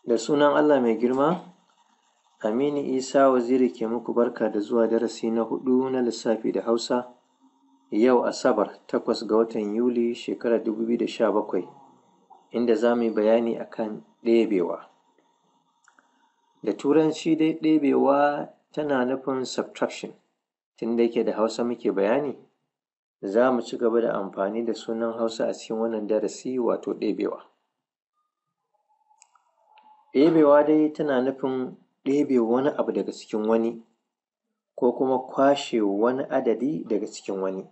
Da sunan Allah mai girma, Aminu Isa Waziri ke muku barka da zuwa darasi na 4 na lissafi da Hausa. Yau Asabar 8 ga watan Yuli shekarar 2017, inda za mu yi bayani akan ɗebewa. Da Turanci dai ɗebewa tana nufin subtraction, tunda yake da Hausa muke bayani, za mu ci gaba da amfani da sunan Hausa a cikin wannan darasi, wato ɗebewa. Ɗebewa dai tana nufin ɗebe wani abu daga cikin wani, ko kuma kwashe wani adadi daga cikin wani.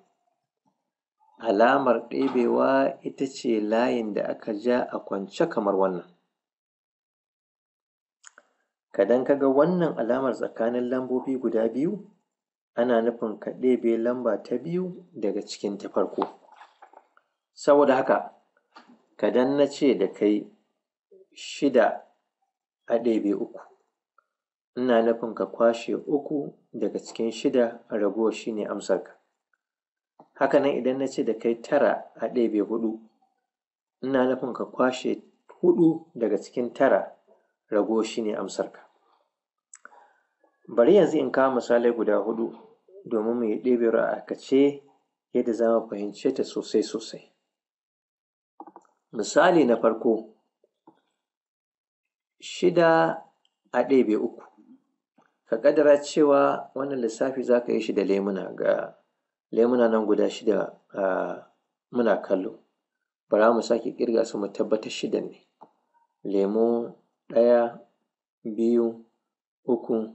Alamar ɗebewa ita ce layin da aka ja a kwance kamar wannan. Idan ka ga wannan alamar tsakanin lambobi guda biyu, ana nufin ka ɗebe lamba ta biyu daga cikin ta farko. Saboda haka, idan na ce da kai 6 a ɗebe 3, ina nufin ka kwashe 3 daga cikin 6, ragowar shi ne amsarka. Haka nan idan na ce da kai 9 a ɗebe 4, ina nufin ka kwashe 4 daga cikin 9, ragowar shi ne amsarka. Bari yanzu in kawo misalai guda 4 domin mu yi ɗebewar a aikace yadda za mu fahimce ta sosai. Misali na farko, 6 a ɗebe 3. Ka ƙaddara cewa wannan lissafi za ka yi shi da lemuna, ga lemuna nan guda 6 muna kallo. Bara mu sake ƙirga su mu tabbatar 6 ne. Lemo 1, 2, 3,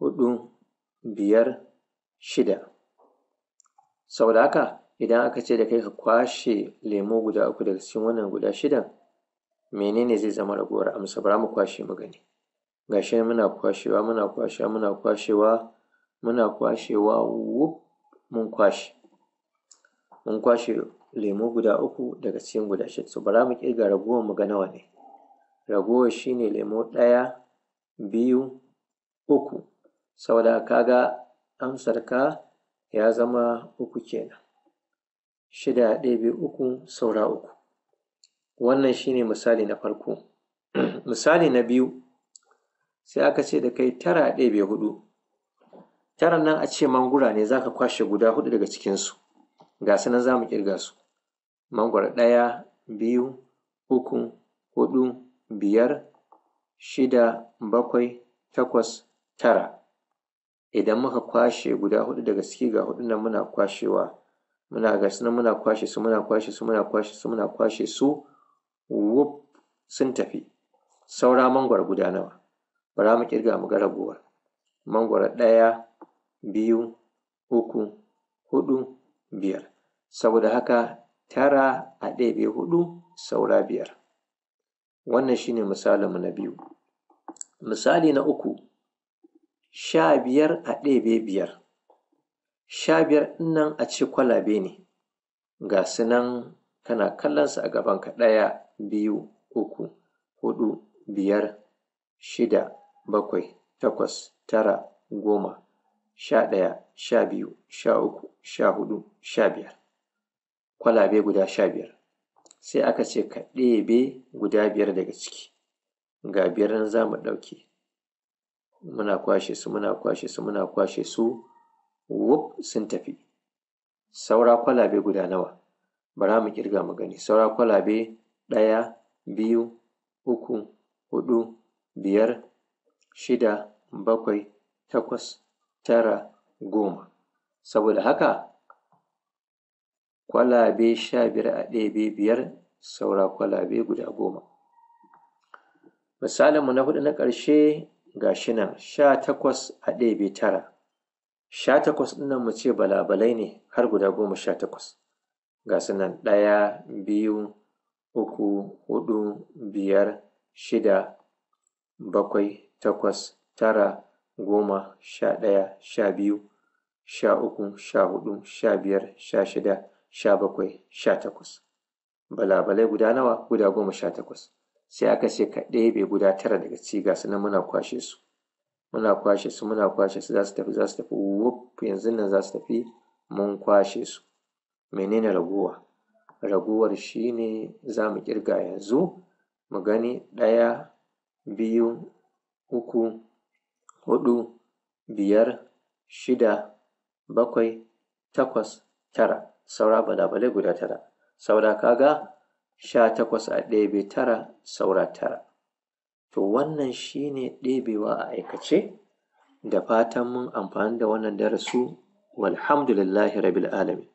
4, 5, 6. Saboda haka idan aka ce da kai ka kwashe lemo guda 3 daga cikin wannan guda 6, mene ne zai zama ragowar amsa? Bara mu kwashe mu gani. Ga shi nan muna kwashewa wuf, mun kwashe lemo guda 3 daga cikin guda 6. So bara mu ƙirga ragowar mu ga nawa ne. Ragowar shi ne lemo 1, 2, 3. Saboda haka ka ga amsarka ya zama 3 kenan. 6 a ɗebe 3 saura 3. Wannan shi ne misali na farko. Misali na biyu, sai aka ce da kai 9 a ɗebe 4. 9 nan a ce mangwaro ne, za ka kwashe guda 4 daga cikinsu. Ga su nan za mu ƙirga su. Mangwaro 1, 2, 3, 4, 5, 6, 7, 8, 9. Idan muka kwashe guda 4 daga ciki, ga 4 nan muna kwashewa. Ga su nan muna kwashe su, wuf, sun tafi. Saura mangwaro guda nawa? Bara mu ƙirga mu ga ragowar. Mangwaro 1, 2, 3, 4, 5. Saboda haka 9 a ɗebe 4 saura 5. Wannan shi ne misalinmu na biyu. Misali na uku, 15 a ɗebe 5. 15 ɗin nan a ce kwalabe ne. Ga su nan kana kallonsu a gabanka. 1, 2, 3, 4, 5, 6, 7, 8, 9, 10, 11, 12, 13, 14, 15. Kwalabe guda 15. Sai aka ce ka ɗebe guda 5 daga ciki. Ga 5 nan za mu ɗauke. Muna kwashe su, wuf, sun tafi. Saura kwalabe guda nawa? Bara mu ƙirga mu gani. Saura kwalabe 1, 2, 3, 4, 5, 6, 7, 8, 9, 10. Saboda haka kwalabe 15 a ɗebe 5 saura kwalabe guda 10. Misalinmu na 4 na ƙarshe ga shi nan, 18 a ɗebe 9. 18 ɗin nan mu ce balabalai ne har guda 18. Ga su nan 1, 2, 3, 4, 5, 6, 7, 8, 9, 10, 11, 12, 13, 14, 15, 16, 17, 18. Balabalai guda nawa? Guda 18. Sai aka ce ka ɗebe guda 9 daga ciki. Ga su nan muna kwashe su, za su tafi, wuf, yanzu nan za su tafi, mun kwashe su. Menene ragowa? Ragowar shi ne za mu ƙirga yanzu mu gani. 1, 2, 3, 4, 5, 6, 7, 8, 9, saura balabalai guda 9. Saura kaga 18 a ɗebe 9 saura 9. To wannan shi ne ɗebewa a aikace, da fatan mun amfani da wannan darasi. Walhamdulillahi rabbil alamin.